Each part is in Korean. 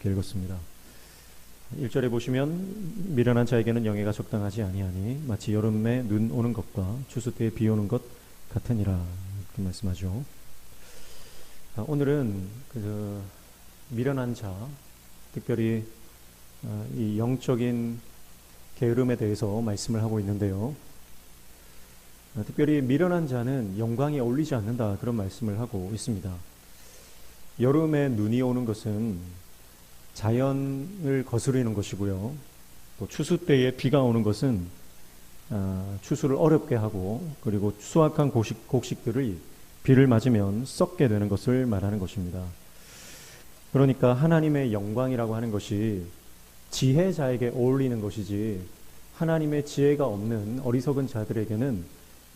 함께 읽었습니다. 1절에 보시면 미련한 자에게는 영예가 적당하지 아니하니 마치 여름에 눈 오는 것과 추수 때에 비 오는 것 같으니라 이렇게 말씀하죠. 오늘은 그 미련한 자, 특별히 이 영적인 게으름에 대해서 말씀을 하고 있는데요. 특별히 미련한 자는 영광에 어울리지 않는다 그런 말씀을 하고 있습니다. 여름에 눈이 오는 것은 자연을 거스르는 것이고요. 또 추수 때에 비가 오는 것은 추수를 어렵게 하고 그리고 수확한 곡식들이 비를 맞으면 썩게 되는 것을 말하는 것입니다. 그러니까 하나님의 영광이라고 하는 것이 지혜자에게 어울리는 것이지 하나님의 지혜가 없는 어리석은 자들에게는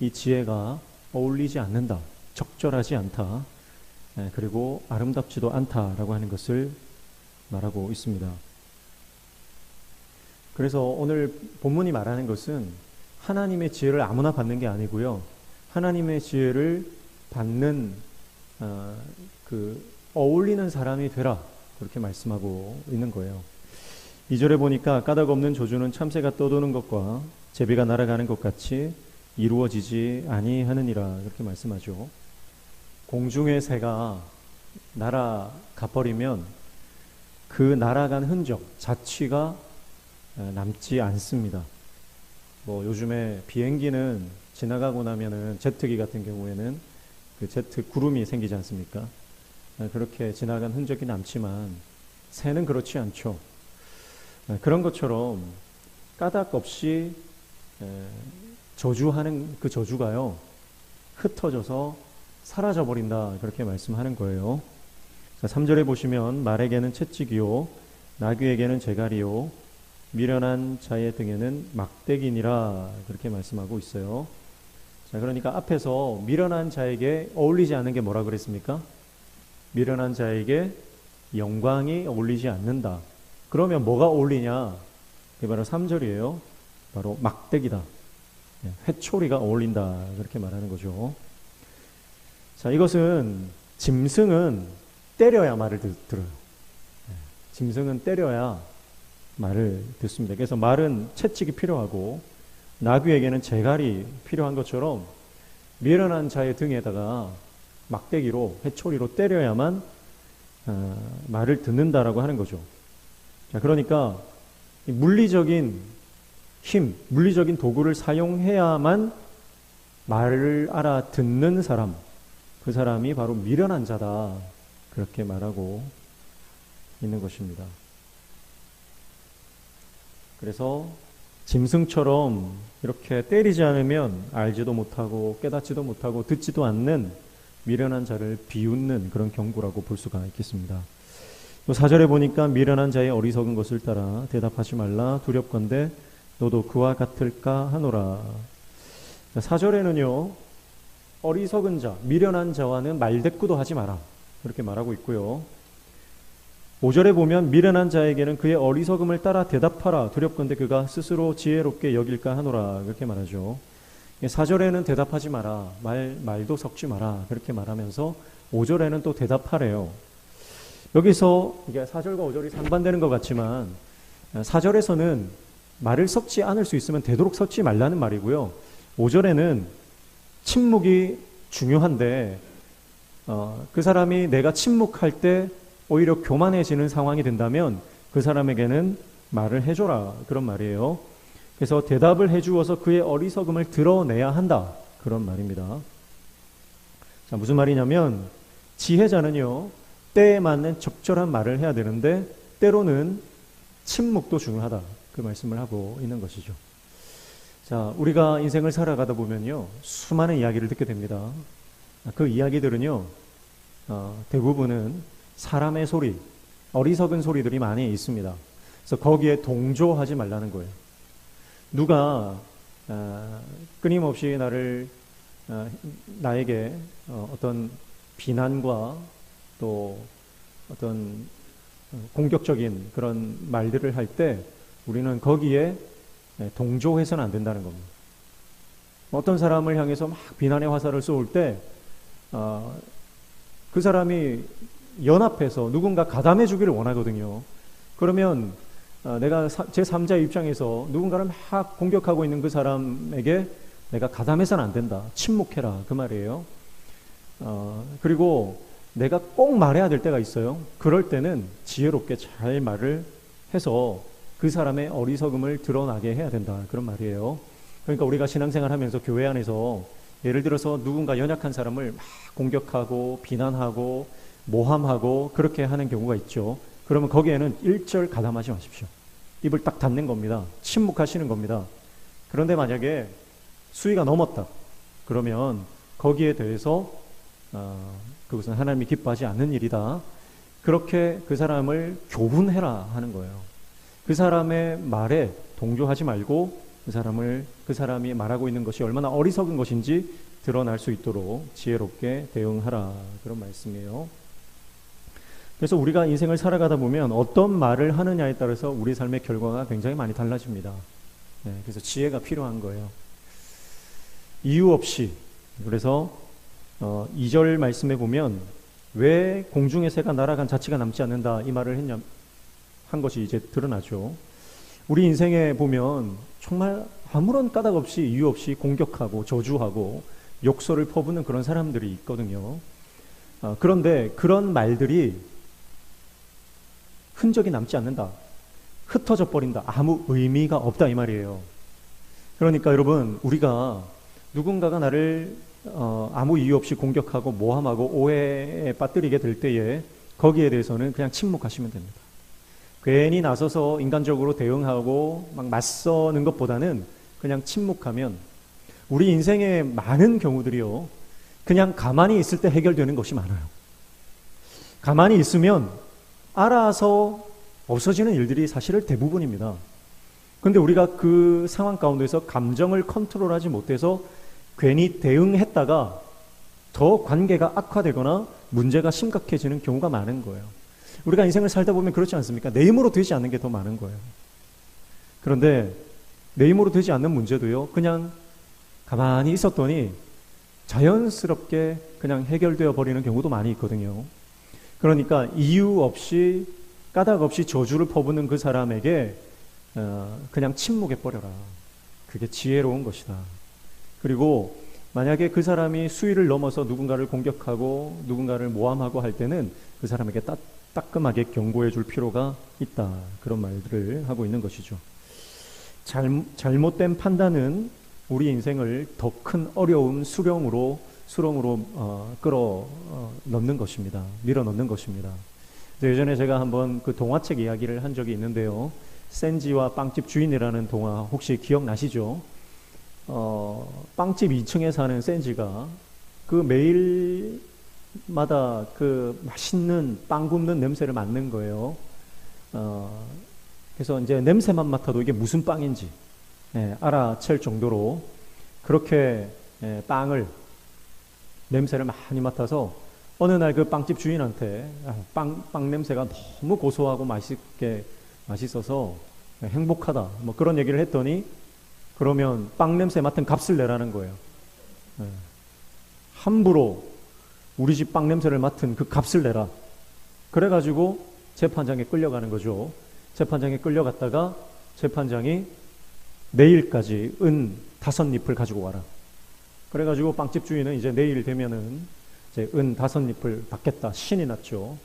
이 지혜가 어울리지 않는다, 적절하지 않다, 그리고 아름답지도 않다라고 하는 것을 말하고 있습니다. 그래서 오늘 본문이 말하는 것은 하나님의 지혜를 아무나 받는 게 아니고요. 하나님의 지혜를 받는 어울리는 사람이 되라 그렇게 말씀하고 있는 거예요. 2절에 보니까 까닭 없는 조주는 참새가 떠도는 것과 제비가 날아가는 것 같이 이루어지지 아니하느니라 그렇게 말씀하죠. 공중의 새가 날아가 버리면 그 날아간 흔적 자취가 남지 않습니다. 요즘에 비행기는 지나가고 나면은 제트기 같은 경우에는 그 제트 구름이 생기지 않습니까? 그렇게 지나간 흔적이 남지만 새는 그렇지 않죠. 그런 것처럼 까닭 없이 저주하는 그 저주가요 흩어져서 사라져버린다 그렇게 말씀하는 거예요. 3절에 보시면 말에게는 채찍이요 나귀에게는 재갈이요 미련한 자의 등에는 막대기니라 그렇게 말씀하고 있어요. 자, 그러니까 앞에서 미련한 자에게 어울리지 않는 게 뭐라 그랬습니까? 미련한 자에게 영광이 어울리지 않는다. 그러면 뭐가 어울리냐? 그게 바로 3절이에요. 바로 막대기다. 회초리가 어울린다 그렇게 말하는 거죠. 자, 이것은 짐승은 때려야 말을 들어요. 짐승은 때려야 말을 듣습니다. 그래서 말은 채찍이 필요하고 나귀에게는 재갈이 필요한 것처럼 미련한 자의 등에다가 막대기로 회초리로 때려야만 말을 듣는다라고 하는 거죠. 자, 그러니까 물리적인 힘, 물리적인 도구를 사용해야만 말을 알아듣는 사람, 그 사람이 바로 미련한 자다 그렇게 말하고 있는 것입니다. 그래서 짐승처럼 이렇게 때리지 않으면 알지도 못하고 깨닫지도 못하고 듣지도 않는 미련한 자를 비웃는 그런 경고라고 볼 수가 있겠습니다. 또 4절에 보니까 미련한 자의 어리석은 것을 따라 대답하지 말라 두렵건대 너도 그와 같을까 하노라. 4절에는요 어리석은 자, 미련한 자와는 말대꾸도 하지 마라 그렇게 말하고 있고요. 5절에 보면 미련한 자에게는 그의 어리석음을 따라 대답하라 두렵건대 그가 스스로 지혜롭게 여길까 하노라 그렇게 말하죠. 4절에는 대답하지 마라, 말도 섞지 마라 그렇게 말하면서 5절에는 또 대답하래요. 여기서 이게 4절과 5절이 상반되는 것 같지만 4절에서는 말을 섞지 않을 수 있으면 되도록 섞지 말라는 말이고요. 5절에는 침묵이 중요한데 그 사람이 내가 침묵할 때 오히려 교만해지는 상황이 된다면 그 사람에게는 말을 해줘라 그런 말이에요. 그래서 대답을 해주어서 그의 어리석음을 드러내야 한다 그런 말입니다. 자, 무슨 말이냐면 지혜자는요 때에 맞는 적절한 말을 해야 되는데 때로는 침묵도 중요하다 그 말씀을 하고 있는 것이죠. 자, 우리가 인생을 살아가다 보면요 수많은 이야기를 듣게 됩니다. 그 이야기들은요 대부분은 사람의 소리, 어리석은 소리들이 많이 있습니다. 그래서 거기에 동조하지 말라는 거예요. 누가 끊임없이 나에게 어떤 비난과 또 어떤 공격적인 그런 말들을 할 때 우리는 거기에 동조해서는 안 된다는 겁니다. 어떤 사람을 향해서 막 비난의 화살을 쏘을 때 그 사람이 연합해서 누군가 가담해 주기를 원하거든요. 그러면 내가 제3자의 입장에서 누군가를 막 공격하고 있는 그 사람에게 내가 가담해서는 안 된다. 침묵해라. 그 말이에요. 그리고 내가 꼭 말해야 될 때가 있어요. 그럴 때는 지혜롭게 잘 말을 해서 그 사람의 어리석음을 드러나게 해야 된다. 그런 말이에요. 그러니까 우리가 신앙생활 하면서 교회 안에서 예를 들어서 누군가 연약한 사람을 막 공격하고 비난하고 모함하고 그렇게 하는 경우가 있죠. 그러면 거기에는 일절 가담하지 마십시오. 입을 딱 닫는 겁니다. 침묵하시는 겁니다. 그런데 만약에 수위가 넘었다. 그러면 거기에 대해서 그것은 하나님이 기뻐하지 않는 일이다. 그렇게 그 사람을 교훈해라 하는 거예요. 그 사람의 말에 동조하지 말고 그 사람이 말하고 있는 것이 얼마나 어리석은 것인지 드러날 수 있도록 지혜롭게 대응하라. 그런 말씀이에요. 그래서 우리가 인생을 살아가다 보면 어떤 말을 하느냐에 따라서 우리 삶의 결과가 굉장히 많이 달라집니다. 그래서 지혜가 필요한 거예요. 이유 없이. 그래서 2절 말씀에 보면 왜 공중의 새가 날아간 자취가 남지 않는다 이 말을 한 것이 이제 드러나죠. 우리 인생에 보면 정말 아무런 까닭 없이 이유 없이 공격하고 저주하고 욕설을 퍼붓는 그런 사람들이 있거든요. 그런데 그런 말들이 흔적이 남지 않는다. 흩어져 버린다. 아무 의미가 없다 이 말이에요. 그러니까 여러분 우리가 누군가가 나를 아무 이유 없이 공격하고 모함하고 오해에 빠뜨리게 될 때에 거기에 대해서는 그냥 침묵하시면 됩니다. 괜히 나서서 인간적으로 대응하고 막 맞서는 것보다는 그냥 침묵하면 우리 인생의 많은 경우들이요. 그냥 가만히 있을 때 해결되는 것이 많아요. 가만히 있으면 알아서 없어지는 일들이 사실은 대부분입니다. 그런데 우리가 그 상황 가운데서 감정을 컨트롤하지 못해서 괜히 대응했다가 더 관계가 악화되거나 문제가 심각해지는 경우가 많은 거예요. 우리가 인생을 살다 보면 그렇지 않습니까? 내 힘으로 되지 않는 게 더 많은 거예요. 그런데 내 힘으로 되지 않는 문제도요. 그냥 가만히 있었더니 자연스럽게 그냥 해결되어 버리는 경우도 많이 있거든요. 그러니까 이유 없이 까닭 없이 저주를 퍼붓는 그 사람에게 그냥 침묵해버려라. 그게 지혜로운 것이다. 그리고 만약에 그 사람이 수위를 넘어서 누군가를 공격하고 누군가를 모함하고 할 때는 그 사람에게 따끔하게 경고해 줄 필요가 있다. 그런 말들을 하고 있는 것이죠. 잘못된 판단은 우리 인생을 더 큰 어려움, 수렁으로 끌어 넣는 것입니다. 밀어 넣는 것입니다. 예전에 제가 한번 그 동화책 이야기를 한 적이 있는데요. 센지와 빵집 주인이라는 동화 혹시 기억나시죠? 빵집 2층에 사는 센지가 그 매일마다 그 맛있는 빵 굽는 냄새를 맡는 거예요. 그래서 이제 냄새만 맡아도 이게 무슨 빵인지 알아챌 정도로 그렇게 빵을 냄새를 많이 맡아서 어느 날 그 빵집 주인한테 빵 냄새가 너무 고소하고 맛있어서 행복하다 뭐 그런 얘기를 했더니 그러면 빵 냄새 맡은 값을 내라는 거예요. 함부로 우리 집 빵 냄새를 맡은 그 값을 내라. 그래가지고 재판장에 끌려가는 거죠. 재판장에 끌려갔다가 재판장이 내일까지 은 5잎을 가지고 와라. 그래가지고 빵집 주인은 이제 내일 되면은 이제 은 5잎을 받겠다. 신이 났죠.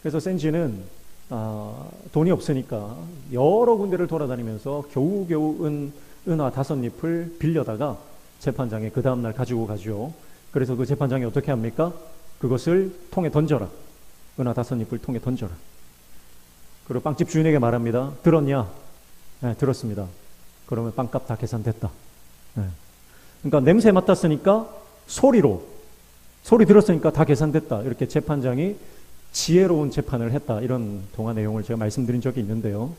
그래서 센지는 돈이 없으니까 여러 군데를 돌아다니면서 겨우겨우 은화 5잎을 빌려다가 재판장에 그 다음날 가지고 가죠. 그래서 그 재판장이 어떻게 합니까? 그것을 통에 던져라. 은화 5잎을 통에 던져라. 그리고 빵집 주인에게 말합니다. 들었냐? 네, 들었습니다. 그러면 빵값 다 계산됐다. 네. 그러니까 냄새 맡았으니까 소리 들었으니까 다 계산됐다. 이렇게 재판장이 지혜로운 재판을 했다. 이런 동화 내용을 제가 말씀드린 적이 있는데요.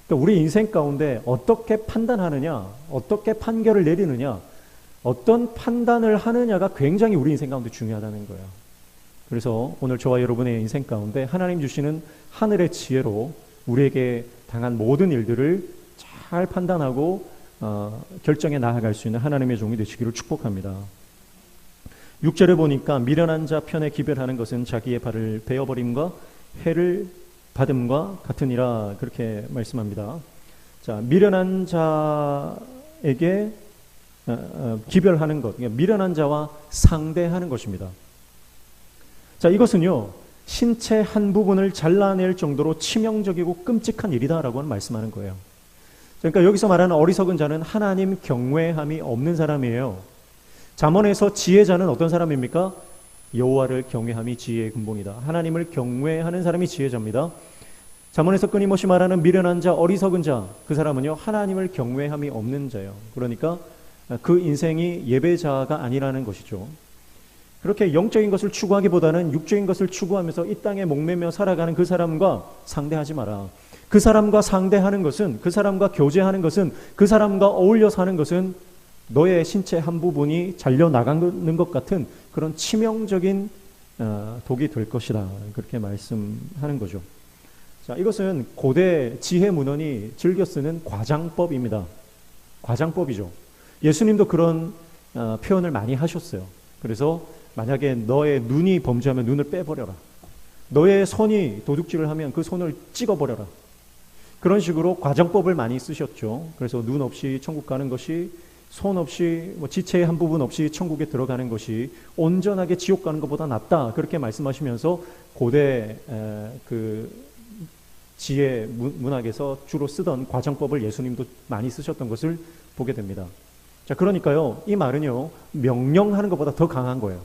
그러니까 우리 인생 가운데 어떻게 판단하느냐, 어떻게 판결을 내리느냐, 어떤 판단을 하느냐가 굉장히 우리 인생 가운데 중요하다는 거예요. 그래서 오늘 저와 여러분의 인생 가운데 하나님 주시는 하늘의 지혜로 우리에게 당한 모든 일들을 잘 판단하고 결정해 나아갈 수 있는 하나님의 종이 되시기를 축복합니다. 6절에 보니까 미련한 자 편에 기별하는 것은 자기의 발을 베어버림과 해를 받음과 같으니라 그렇게 말씀합니다. 자, 미련한 자에게 기별하는 것, 그러니까 미련한 자와 상대하는 것입니다. 자, 이것은요, 신체 한 부분을 잘라낼 정도로 치명적이고 끔찍한 일이다라고 말씀하는 거예요. 그러니까 여기서 말하는 어리석은 자는 하나님 경외함이 없는 사람이에요. 잠언에서 지혜자는 어떤 사람입니까? 여호와를 경외함이 지혜의 근본이다. 하나님을 경외하는 사람이 지혜자입니다. 잠언에서 끊임없이 말하는 미련한 자, 어리석은 자, 그 사람은요, 하나님을 경외함이 없는 자예요. 그러니까 그 인생이 예배자가 아니라는 것이죠. 그렇게 영적인 것을 추구하기보다는 육적인 것을 추구하면서 이 땅에 목매며 살아가는 그 사람과 상대하지 마라. 그 사람과 상대하는 것은, 그 사람과 교제하는 것은, 그 사람과 어울려 사는 것은 너의 신체 한 부분이 잘려나가는 것 같은 그런 치명적인 독이 될 것이다. 그렇게 말씀하는 거죠. 자, 이것은 고대 지혜 문헌이 즐겨 쓰는 과장법입니다. 과장법이죠. 예수님도 그런 표현을 많이 하셨어요. 그래서 만약에 너의 눈이 범죄하면 눈을 빼버려라. 너의 손이 도둑질을 하면 그 손을 찍어버려라. 그런 식으로 과장법을 많이 쓰셨죠. 그래서 눈 없이 천국 가는 것이, 손 없이, 지체의 한 부분 없이 천국에 들어가는 것이 온전하게 지옥 가는 것보다 낫다. 그렇게 말씀하시면서 고대 그 지혜 문학에서 주로 쓰던 과장법을 예수님도 많이 쓰셨던 것을 보게 됩니다. 자, 그러니까요, 이 말은요, 명령하는 것보다 더 강한 거예요.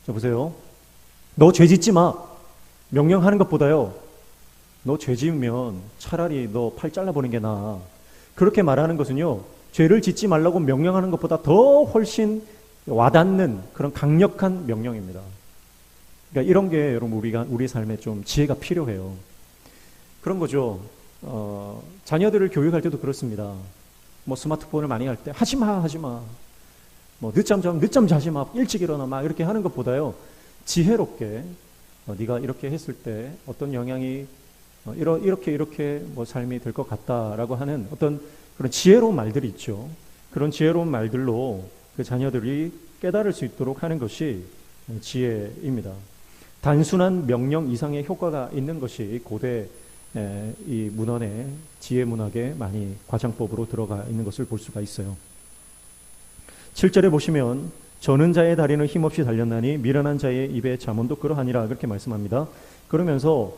자, 보세요. 너 죄 짓지 마. 명령하는 것보다요, 너 죄 지으면 차라리 너 팔 잘라버리는 게 나아. 그렇게 말하는 것은요, 죄를 짓지 말라고 명령하는 것보다 더 훨씬 와닿는 그런 강력한 명령입니다. 그러니까 이런 게 여러분 우리 삶에 좀 지혜가 필요해요. 그런 거죠. 자녀들을 교육할 때도 그렇습니다. 뭐 스마트폰을 많이 할 때 하지 마. 뭐 늦잠 자지 마. 일찍 일어나. 막 이렇게 하는 것보다요, 지혜롭게 네가 이렇게 했을 때 어떤 영향이 이렇게 뭐 삶이 될 것 같다라고 하는 어떤 그런 지혜로운 말들이 있죠. 그런 지혜로운 말들로 그 자녀들이 깨달을 수 있도록 하는 것이 지혜입니다. 단순한 명령 이상의 효과가 있는 것이 고대 이 문헌에, 지혜 문학에 많이 과장법으로 들어가 있는 것을 볼 수가 있어요. 7절에 보시면 저는 자의 다리는 힘없이 달렸나니 미련한 자의 입에 잠언도 그러하니라 그렇게 말씀합니다. 그러면서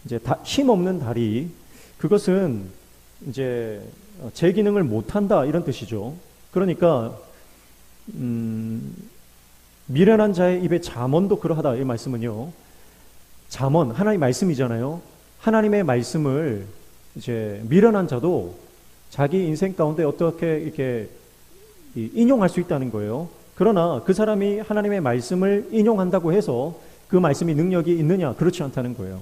이제 힘없는 다리, 그것은 이제 제 기능을 못한다 이런 뜻이죠. 그러니까 미련한 자의 입에 잠언도 그러하다 이 말씀은요, 잠언 하나님의 말씀이잖아요. 하나님의 말씀을 이제 미련한 자도 자기 인생 가운데 어떻게 이렇게 인용할 수 있다는 거예요. 그러나 그 사람이 하나님의 말씀을 인용한다고 해서 그 말씀이 능력이 있느냐? 그렇지 않다는 거예요.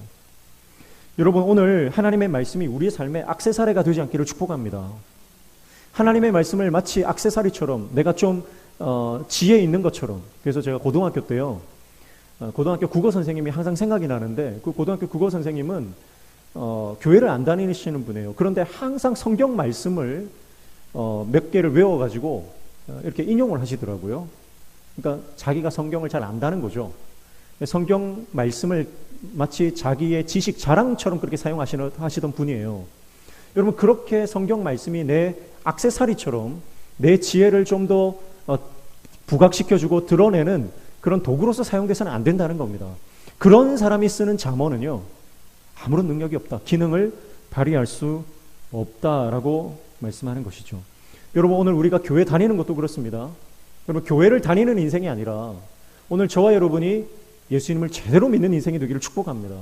여러분, 오늘 하나님의 말씀이 우리의 삶에 액세서리가 되지 않기를 축복합니다. 하나님의 말씀을 마치 액세서리처럼 내가 좀 지혜 있는 것처럼. 그래서 제가 고등학교 때요, 고등학교 국어 선생님이 항상 생각이 나는데, 그 고등학교 국어 선생님은 교회를 안 다니시는 분이에요. 그런데 항상 성경 말씀을 몇 개를 외워가지고 이렇게 인용을 하시더라고요. 그러니까 자기가 성경을 잘 안다는 거죠. 성경 말씀을 마치 자기의 지식 자랑처럼 그렇게 사용하시던 분이에요. 여러분, 그렇게 성경 말씀이 내 액세서리처럼 내 지혜를 좀 더 부각시켜주고 드러내는 그런 도구로서 사용돼서는 안 된다는 겁니다. 그런 사람이 쓰는 잠언은요, 아무런 능력이 없다. 기능을 발휘할 수 없다라고 말씀하는 것이죠. 여러분, 오늘 우리가 교회 다니는 것도 그렇습니다. 여러분, 교회를 다니는 인생이 아니라 오늘 저와 여러분이 예수님을 제대로 믿는 인생이 되기를 축복합니다.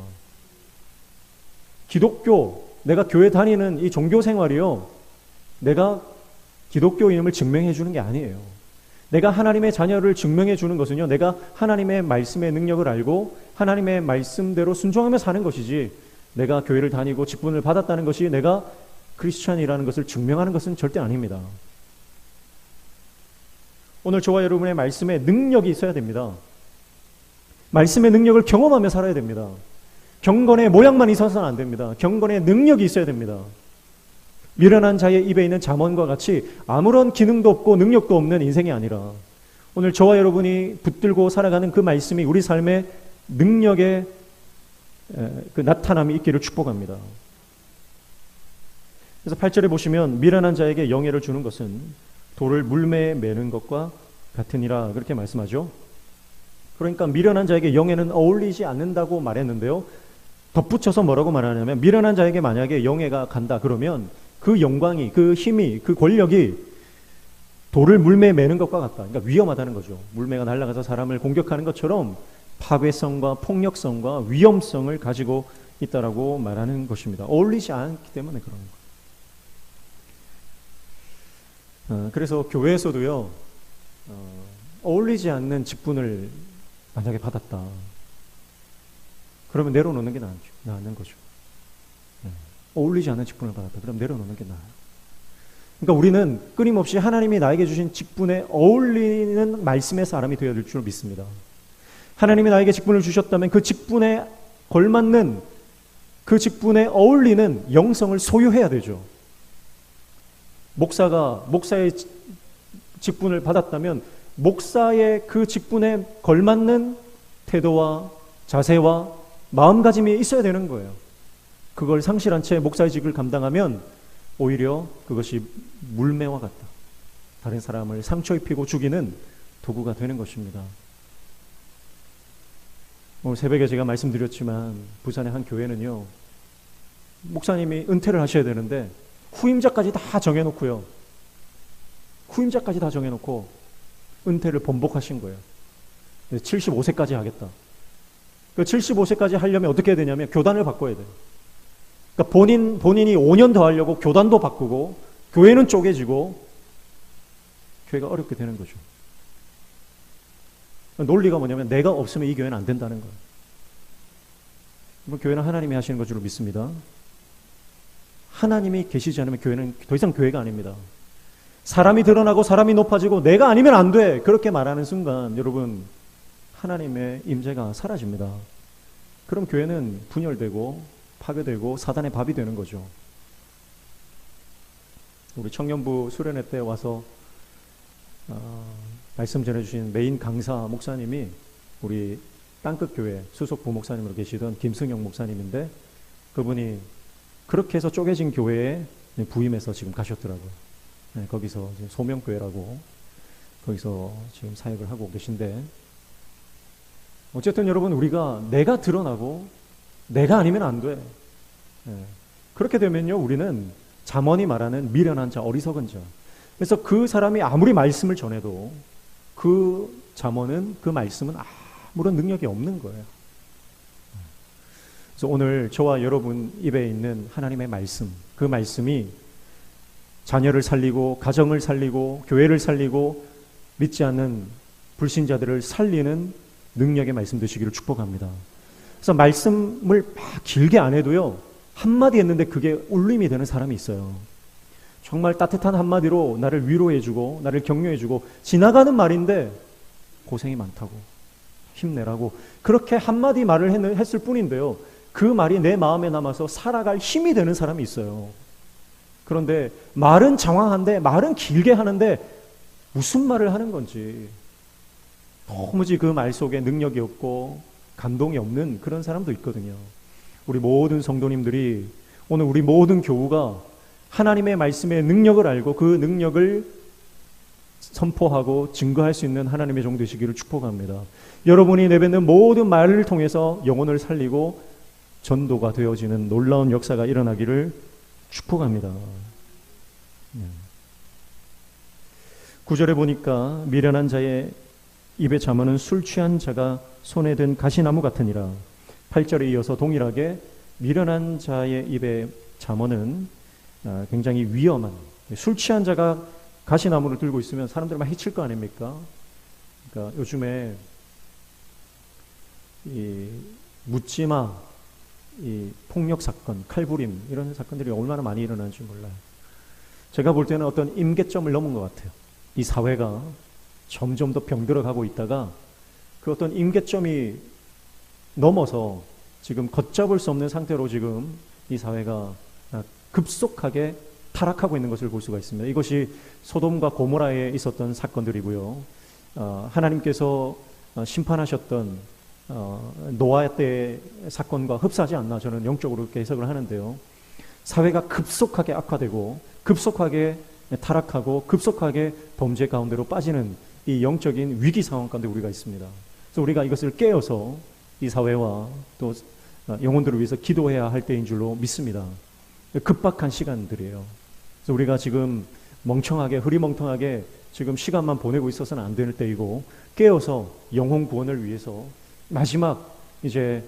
기독교, 내가 교회 다니는 이 종교 생활이요, 내가 기독교인임을 증명해 주는 게 아니에요. 내가 하나님의 자녀를 증명해 주는 것은요, 내가 하나님의 말씀의 능력을 알고 하나님의 말씀대로 순종하며 사는 것이지, 내가 교회를 다니고 직분을 받았다는 것이 내가 크리스찬이라는 것을 증명하는 것은 절대 아닙니다. 오늘 저와 여러분의 말씀에 능력이 있어야 됩니다. 말씀의 능력을 경험하며 살아야 됩니다. 경건의 모양만 있어서는 안 됩니다. 경건의 능력이 있어야 됩니다. 미련한 자의 입에 있는 잠언과 같이 아무런 기능도 없고 능력도 없는 인생이 아니라, 오늘 저와 여러분이 붙들고 살아가는 그 말씀이 우리 삶의 능력의 그 나타남이 있기를 축복합니다. 그래서 8절에 보시면 미련한 자에게 영예를 주는 것은 돌을 물매에 매는 것과 같으니라 그렇게 말씀하죠. 그러니까 미련한 자에게 영예는 어울리지 않는다고 말했는데요. 덧붙여서 뭐라고 말하냐면 미련한 자에게 만약에 영예가 간다 그러면 그 영광이, 그 힘이, 그 권력이 돌을 물매에 매는 것과 같다. 그러니까 위험하다는 거죠. 물매가 날아가서 사람을 공격하는 것처럼 파괴성과 폭력성과 위험성을 가지고 있다라고 말하는 것입니다. 어울리지 않기 때문에 그런 거예요. 그래서 교회에서도요, 어울리지 않는 직분을 만약에 받았다. 그러면 내려놓는 게 나은 거죠. 어울리지 않는 직분을 받았다. 그럼 내려놓는 게 나아요. 그러니까 우리는 끊임없이 하나님이 나에게 주신 직분에 어울리는 말씀의 사람이 되어야 될 줄 믿습니다. 하나님이 나에게 직분을 주셨다면 그 직분에 걸맞는, 그 직분에 어울리는 영성을 소유해야 되죠. 목사의 직분을 받았다면 목사의 그 직분에 걸맞는 태도와 자세와 마음가짐이 있어야 되는 거예요. 그걸 상실한 채 목사의 직을 감당하면 오히려 그것이 물매와 같다. 다른 사람을 상처 입히고 죽이는 도구가 되는 것입니다. 오늘 새벽에 제가 말씀드렸지만 부산의 한 교회는요, 목사님이 은퇴를 하셔야 되는데 후임자까지 다 정해놓고요. 후임자까지 다 정해놓고 은퇴를 번복하신 거예요. 75세까지 하겠다. 그 75세까지 하려면 어떻게 해야 되냐면 교단을 바꿔야 돼요. 그러니까 본인이 5년 더 하려고 교단도 바꾸고 교회는 쪼개지고 교회가 어렵게 되는 거죠. 논리가 뭐냐면 내가 없으면 이 교회는 안 된다는 거예요. 교회는 하나님이 하시는 것 줄로 믿습니다. 하나님이 계시지 않으면 교회는 더 이상 교회가 아닙니다. 사람이 드러나고 사람이 높아지고 내가 아니면 안 돼 그렇게 말하는 순간 여러분 하나님의 임재가 사라집니다. 그럼 교회는 분열되고 파괴되고 사단의 밥이 되는 거죠. 우리 청년부 수련회 때 와서 말씀 전해주신 메인 강사 목사님이 우리 땅끝교회 수석 부목사님으로 계시던 김승영 목사님인데 그분이 그렇게 해서 쪼개진 교회에 부임해서 지금 가셨더라고요. 네, 거기서 지금 소명교회라고 거기서 지금 사역을 하고 계신데 어쨌든 여러분 우리가 내가 드러나고 내가 아니면 안 돼. 네. 그렇게 되면요 우리는 잠언이 말하는 미련한 자, 어리석은 자. 그래서 그 사람이 아무리 말씀을 전해도 그 잠언은 그 말씀은 아무런 능력이 없는 거예요. 그래서 오늘 저와 여러분 입에 있는 하나님의 말씀, 그 말씀이 자녀를 살리고 가정을 살리고 교회를 살리고 믿지 않는 불신자들을 살리는 능력의 말씀 되시기를 축복합니다. 그래서 말씀을 막 길게 안 해도요 한마디 했는데 그게 울림이 되는 사람이 있어요. 정말 따뜻한 한마디로 나를 위로해주고 나를 격려해주고 지나가는 말인데 고생이 많다고 힘내라고 그렇게 한마디 말을 했을 뿐인데요 그 말이 내 마음에 남아서 살아갈 힘이 되는 사람이 있어요. 그런데 말은 장황한데 말은 길게 하는데 무슨 말을 하는 건지 도무지 그 말 속에 능력이 없고 감동이 없는 그런 사람도 있거든요. 우리 모든 성도님들이 오늘 우리 모든 교우가 하나님의 말씀의 능력을 알고 그 능력을 선포하고 증거할 수 있는 하나님의 종 되시기를 축복합니다. 여러분이 내뱉는 모든 말을 통해서 영혼을 살리고 전도가 되어지는 놀라운 역사가 일어나기를 축복합니다. 9절에 보니까 미련한 자의 입에 잠언은 술 취한 자가 손에 든 가시나무 같으니라. 8절에 이어서 동일하게 미련한 자의 입에 잠언은 굉장히 위험한, 술 취한 자가 가시나무를 들고 있으면 사람들 막 해칠 거 아닙니까? 그러니까 요즘에 이 묻지마, 이 폭력 사건, 칼부림 이런 사건들이 얼마나 많이 일어나는지 몰라요. 제가 볼 때는 어떤 임계점을 넘은 것 같아요. 이 사회가 점점 더 병들어가고 있다가 그 어떤 임계점이 넘어서 지금 걷잡을 수 없는 상태로 지금 이 사회가 급속하게 타락하고 있는 것을 볼 수가 있습니다. 이것이 소돔과 고모라에 있었던 사건들이고요. 하나님께서 심판하셨던 노아 때 사건과 흡사하지 않나 저는 영적으로 그렇게 해석을 하는데요. 사회가 급속하게 악화되고 급속하게 타락하고 급속하게 범죄 가운데로 빠지는 이 영적인 위기 상황 가운데 우리가 있습니다. 그래서 우리가 이것을 깨어서 이 사회와 또 영혼들을 위해서 기도해야 할 때인 줄로 믿습니다. 급박한 시간들이에요. 그래서 우리가 지금 멍청하게 흐리멍텅하게 지금 시간만 보내고 있어서는 안 될 때이고 깨어서 영혼 구원을 위해서 마지막 이제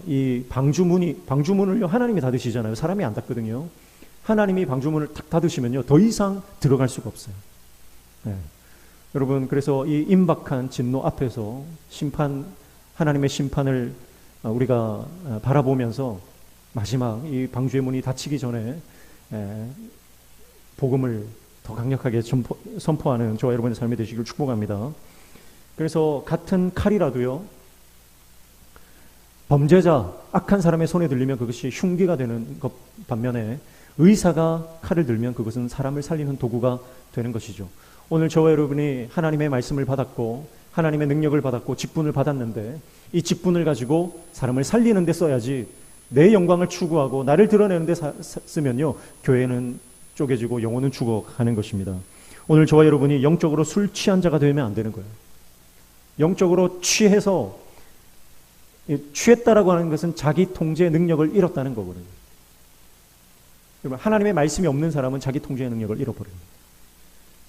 이 방주문을요 하나님이 닫으시잖아요. 사람이 안 닫거든요. 하나님이 방주문을 탁 닫으시면요 더 이상 들어갈 수가 없어요. 네. 여러분 그래서 이 임박한 진노 앞에서 하나님의 심판을 우리가 바라보면서 마지막 이 방주의 문이 닫히기 전에 복음을 더 강력하게 선포하는 저와 여러분의 삶이 되시길 축복합니다. 그래서 같은 칼이라도요 범죄자, 악한 사람의 손에 들리면 그것이 흉기가 되는 것 반면에 의사가 칼을 들면 그것은 사람을 살리는 도구가 되는 것이죠. 오늘 저와 여러분이 하나님의 말씀을 받았고 하나님의 능력을 받았고 직분을 받았는데 이 직분을 가지고 사람을 살리는 데 써야지 내 영광을 추구하고 나를 드러내는 데 쓰면요 교회는 쪼개지고 영혼은 죽어가는 것입니다. 오늘 저와 여러분이 영적으로 술 취한 자가 되면 안 되는 거예요. 영적으로 취했다라고 하는 것은 자기 통제의 능력을 잃었다는 거거든요. 하나님의 말씀이 없는 사람은 자기 통제의 능력을 잃어버립니다.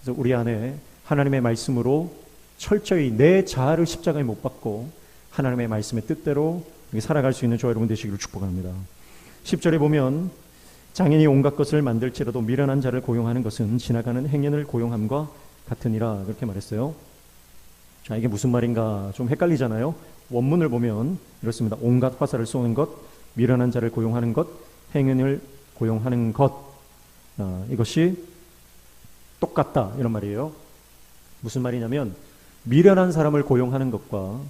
그래서 우리 안에 하나님의 말씀으로 철저히 내 자아를 십자가에 못 박고 하나님의 말씀의 뜻대로 살아갈 수 있는 저와 여러분 되시기를 축복합니다. 10절에 보면 장인이 온갖 것을 만들지라도 미련한 자를 고용하는 것은 지나가는 행인을 고용함과 같으니라 그렇게 말했어요. 자, 이게 무슨 말인가 좀 헷갈리잖아요. 원문을 보면 이렇습니다. 온갖 화살을 쏘는 것, 미련한 자를 고용하는 것, 행인을 고용하는 것, 이것이 똑같다 이런 말이에요. 무슨 말이냐면 미련한 사람을 고용하는 것과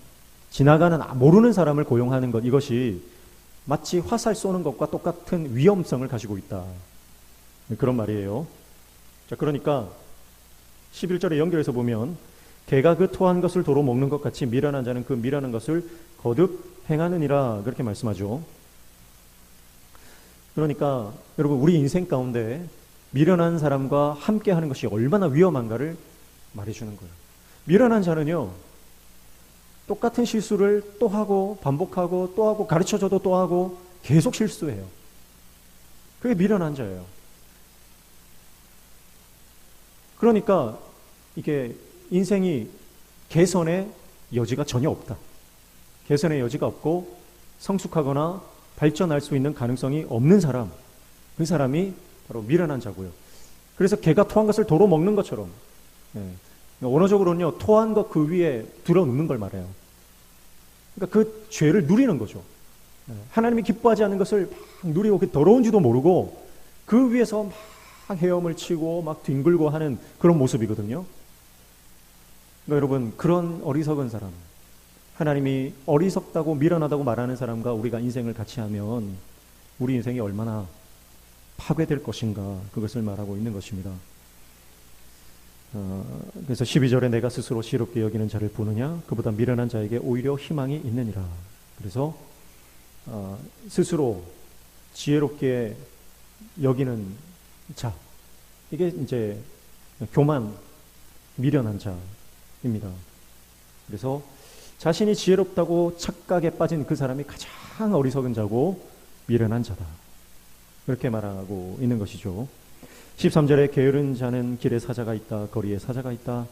지나가는 모르는 사람을 고용하는 것, 이것이 마치 화살 쏘는 것과 똑같은 위험성을 가지고 있다 그런 말이에요. 자, 그러니까 11절에 연결해서 보면 개가 그 토한 것을 도로 먹는 것 같이 미련한 자는 그 미련한 것을 거듭 행하느니라 그렇게 말씀하죠. 그러니까 여러분 우리 인생 가운데 미련한 사람과 함께 하는 것이 얼마나 위험한가를 말해주는 거예요. 미련한 자는요 똑같은 실수를 또 하고 반복하고 또 하고 가르쳐줘도 또 하고 계속 실수해요. 그게 미련한 자예요. 그러니까 이게 인생이 개선의 여지가 전혀 없다. 개선의 여지가 없고 성숙하거나 발전할 수 있는 가능성이 없는 사람, 그 사람이 바로 미련한 자고요. 그래서 개가 토한 것을 도로 먹는 것처럼 원어적으로는요 토한 것 그 위에 들어눕는 걸 말해요. 그러니까 그 죄를 누리는 거죠. 하나님이 기뻐하지 않는 것을 막 누리고 그 더러운지도 모르고 그 위에서 막 헤엄을 치고 막 뒹굴고 하는 그런 모습이거든요. 그러니까 여러분 그런 어리석은 사람, 하나님이 어리석다고 미련하다고 말하는 사람과 우리가 인생을 같이 하면 우리 인생이 얼마나 파괴될 것인가 그것을 말하고 있는 것입니다. 그래서 12절에 내가 스스로 지혜롭게 여기는 자를 보느냐 그보다 미련한 자에게 오히려 희망이 있느니라. 그래서 스스로 지혜롭게 여기는 자, 이게 이제 교만, 미련한 자입니다. 그래서 자신이 지혜롭다고 착각에 빠진 그 사람이 가장 어리석은 자고 미련한 자다. 그렇게 말하고 있는 것이죠. 13절에 게으른 자는 길에 사자가 있다, 거리에 사자가 있다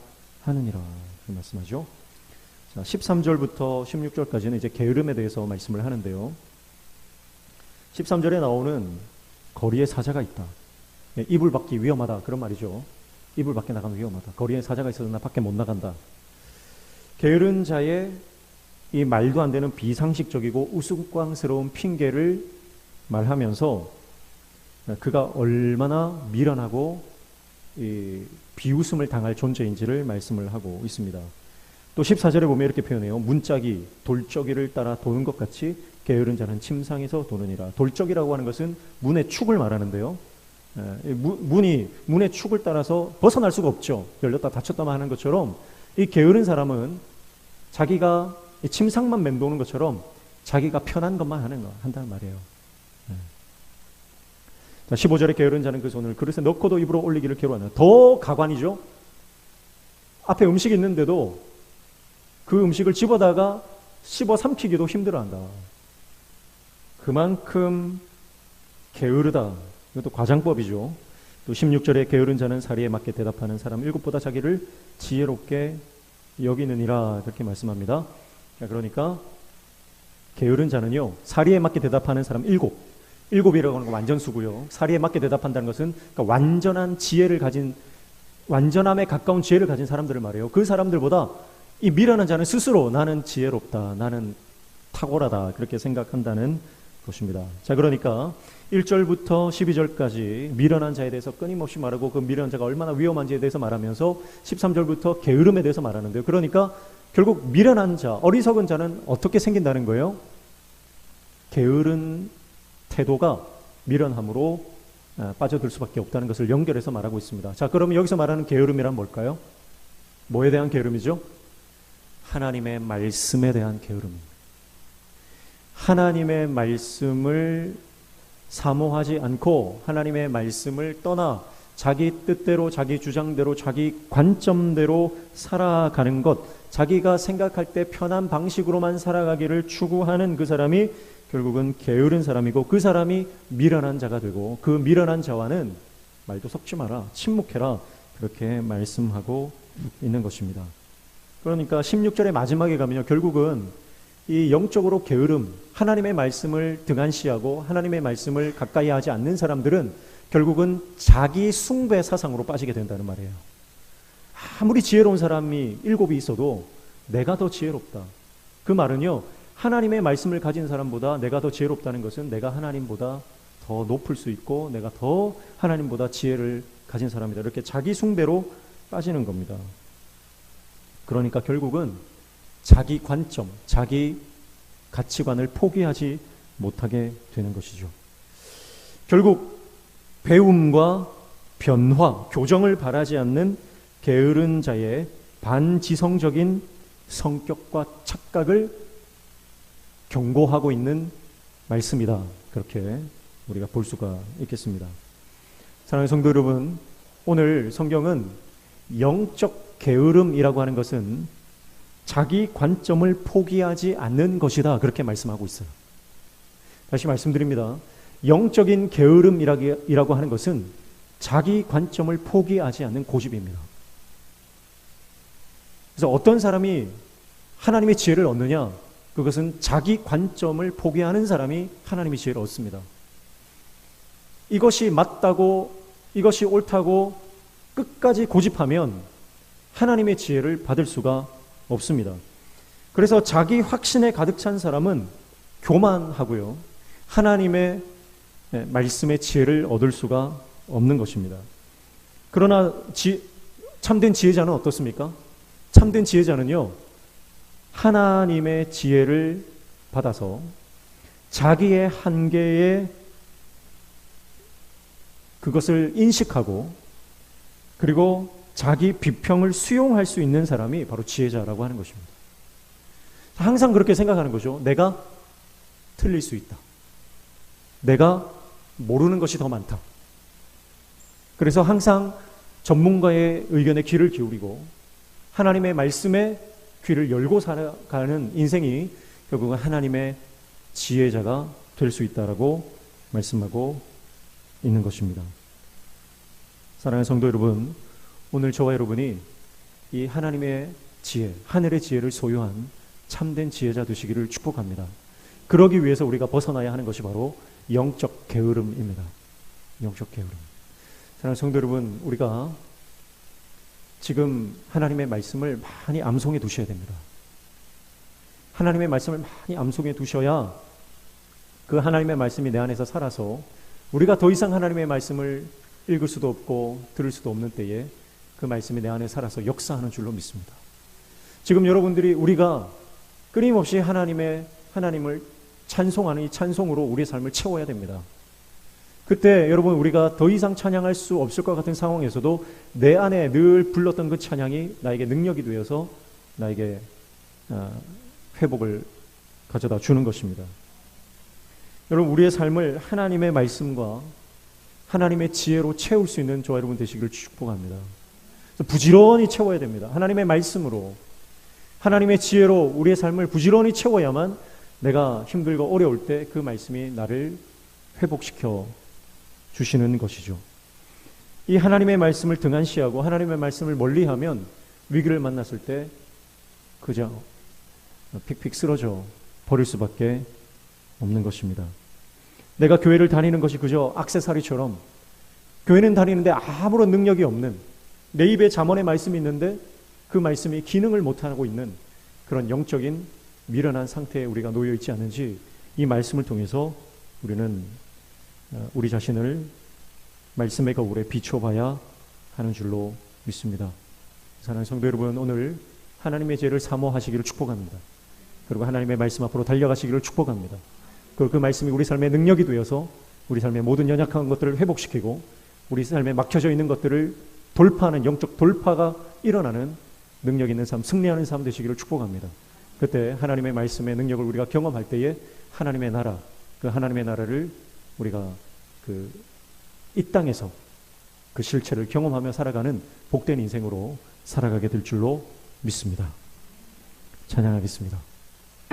하느니라 말씀하죠. 자, 13절부터 16절까지는 이제 게으름에 대해서 말씀을 하는데요. 13절에 나오는 거리에 사자가 있다. 이불 밖이 위험하다 그런 말이죠. 이불 밖에 나가면 위험하다. 거리에 사자가 있어서 나 밖에 못 나간다. 게으른 자의 이 말도 안 되는 비상식적이고 우스꽝스러운 핑계를 말하면서 그가 얼마나 미련하고 비웃음을 당할 존재인지를 말씀을 하고 있습니다. 또 14절에 보면 이렇게 표현해요. 문짝이 돌적이를 따라 도는 것 같이 게으른 자는 침상에서 도느니라. 돌적이라고 하는 것은 문의 축을 말하는데요. 문의 축을 따라서 벗어날 수가 없죠. 열렸다 닫혔다만 하는 것처럼 이 게으른 사람은 자기가 이 침상만 맴도는 것처럼 자기가 편한 것만 한다는 말이에요. 자, 15절에 게으른 자는 그 손을 그릇에 넣고도 입으로 올리기를 괴로워하는, 더 가관이죠. 앞에 음식이 있는데도 그 음식을 집어다가 씹어 삼키기도 힘들어한다. 그만큼 게으르다. 이것도 과장법이죠. 또 16절에 게으른 자는 사리에 맞게 대답하는 사람 일곱보다 자기를 지혜롭게 여기느니라, 그렇게 말씀합니다. 자, 그러니까 게으른 자는요, 사리에 맞게 대답하는 사람 일곱이라고 하는 건 완전수고요. 사리에 맞게 대답한다는 것은 그러니까 완전한 지혜를 가진, 완전함에 가까운 지혜를 가진 사람들을 말해요. 그 사람들보다 이 미련한 자는 스스로 나는 지혜롭다, 나는 탁월하다, 그렇게 생각한다는 것입니다. 자, 그러니까 1절부터 12절까지 미련한 자에 대해서 끊임없이 말하고 그 미련한 자가 얼마나 위험한지에 대해서 말하면서 13절부터 게으름에 대해서 말하는데요. 그러니까 결국 미련한 자, 어리석은 자는 어떻게 생긴다는 거예요? 게으른 태도가 미련함으로 빠져들 수밖에 없다는 것을 연결해서 말하고 있습니다. 자, 그러면 여기서 말하는 게으름이란 뭘까요? 뭐에 대한 게으름이죠? 하나님의 말씀에 대한 게으름입니다. 하나님의 말씀을 사모하지 않고 하나님의 말씀을 떠나 자기 뜻대로, 자기 주장대로, 자기 관점대로 살아가는 것, 자기가 생각할 때 편한 방식으로만 살아가기를 추구하는 그 사람이 결국은 게으른 사람이고, 그 사람이 미련한 자가 되고, 그 미련한 자와는 말도 섞지 마라, 침묵해라, 그렇게 말씀하고 있는 것입니다. 그러니까 16절의 마지막에 가면요, 결국은 이 영적으로 게으름, 하나님의 말씀을 등한시하고 하나님의 말씀을 가까이 하지 않는 사람들은 결국은 자기 숭배 사상으로 빠지게 된다는 말이에요. 아무리 지혜로운 사람이 7이 있어도 내가 더 지혜롭다. 그 말은요, 하나님의 말씀을 가진 사람보다 내가 더 지혜롭다는 것은 내가 하나님보다 더 높을 수 있고 내가 더 하나님보다 지혜를 가진 사람이다, 이렇게 자기 숭배로 빠지는 겁니다. 그러니까 결국은 자기 관점, 자기 가치관을 포기하지 못하게 되는 것이죠. 결국 배움과 변화, 교정을 바라지 않는 게으른 자의 반지성적인 성격과 착각을 경고하고 있는 말씀이다, 그렇게 우리가 볼 수가 있겠습니다. 사랑하는 성도 여러분, 오늘 성경은 영적 게으름이라고 하는 것은 자기 관점을 포기하지 않는 것이다, 그렇게 말씀하고 있어요. 다시 말씀드립니다. 영적인 게으름이라고 하는 것은 자기 관점을 포기하지 않는 고집입니다. 그래서 어떤 사람이 하나님의 지혜를 얻느냐? 그것은 자기 관점을 포기하는 사람이 하나님의 지혜를 얻습니다. 이것이 맞다고, 이것이 옳다고 끝까지 고집하면 하나님의 지혜를 받을 수가 없습니다. 그래서 자기 확신에 가득 찬 사람은 교만하고요, 하나님의 말씀의 지혜를 얻을 수가 없는 것입니다. 그러나 참된 지혜자는 어떻습니까? 참된 지혜자는요, 하나님의 지혜를 받아서 자기의 한계에 그것을 인식하고 그리고 자기 비평을 수용할 수 있는 사람이 바로 지혜자라고 하는 것입니다. 항상 그렇게 생각하는 거죠. 내가 틀릴 수 있다. 내가 모르는 것이 더 많다. 그래서 항상 전문가의 의견에 귀를 기울이고 하나님의 말씀에 귀를 열고 살아가는 인생이 결국은 하나님의 지혜자가 될 수 있다라고 말씀하고 있는 것입니다. 사랑하는 성도 여러분, 오늘 저와 여러분이 이 하나님의 지혜, 하늘의 지혜를 소유한 참된 지혜자 되시기를 축복합니다. 그러기 위해서 우리가 벗어나야 하는 것이 바로 영적 게으름입니다. 영적 게으름. 사랑하는 성도 여러분, 우리가 지금 하나님의 말씀을 많이 암송해 두셔야 됩니다. 하나님의 말씀을 많이 암송해 두셔야 그 하나님의 말씀이 내 안에서 살아서 우리가 더 이상 하나님의 말씀을 읽을 수도 없고 들을 수도 없는 때에 그 말씀이 내 안에 살아서 역사하는 줄로 믿습니다. 지금 여러분들이 우리가 끊임없이 하나님을 찬송하는 이 찬송으로 우리의 삶을 채워야 됩니다. 그때 여러분, 우리가 더 이상 찬양할 수 없을 것 같은 상황에서도 내 안에 늘 불렀던 그 찬양이 나에게 능력이 되어서 나에게 회복을 가져다 주는 것입니다. 여러분, 우리의 삶을 하나님의 말씀과 하나님의 지혜로 채울 수 있는 저와 여러분 되시기를 축복합니다. 부지런히 채워야 됩니다. 하나님의 말씀으로, 하나님의 지혜로 우리의 삶을 부지런히 채워야만 내가 힘들고 어려울 때 그 말씀이 나를 회복시켜 주시는 것이죠. 이 하나님의 말씀을 등한시하고 하나님의 말씀을 멀리하면 위기를 만났을 때 그저 픽픽 쓰러져 버릴 수밖에 없는 것입니다. 내가 교회를 다니는 것이 그저 액세서리처럼, 교회는 다니는데 아무런 능력이 없는, 내 입에 잠언의 말씀이 있는데 그 말씀이 기능을 못하고 있는 그런 영적인 미련한 상태에 우리가 놓여 있지 않은지 이 말씀을 통해서 우리는 우리 자신을 말씀의 거울에 비춰봐야 하는 줄로 믿습니다. 사랑하는 성도 여러분, 오늘 하나님의 죄를 사모하시기를 축복합니다. 그리고 하나님의 말씀 앞으로 달려가시기를 축복합니다. 그리고 그 말씀이 우리 삶의 능력이 되어서 우리 삶의 모든 연약한 것들을 회복시키고 우리 삶에 막혀져 있는 것들을 돌파하는, 영적 돌파가 일어나는 능력 있는 삶, 승리하는 삶 되시기를 축복합니다. 그때 하나님의 말씀의 능력을 우리가 경험할 때에 하나님의 나라, 그 하나님의 나라를 우리가 이 땅에서 그 실체를 경험하며 살아가는 복된 인생으로 살아가게 될 줄로 믿습니다. 찬양하겠습니다.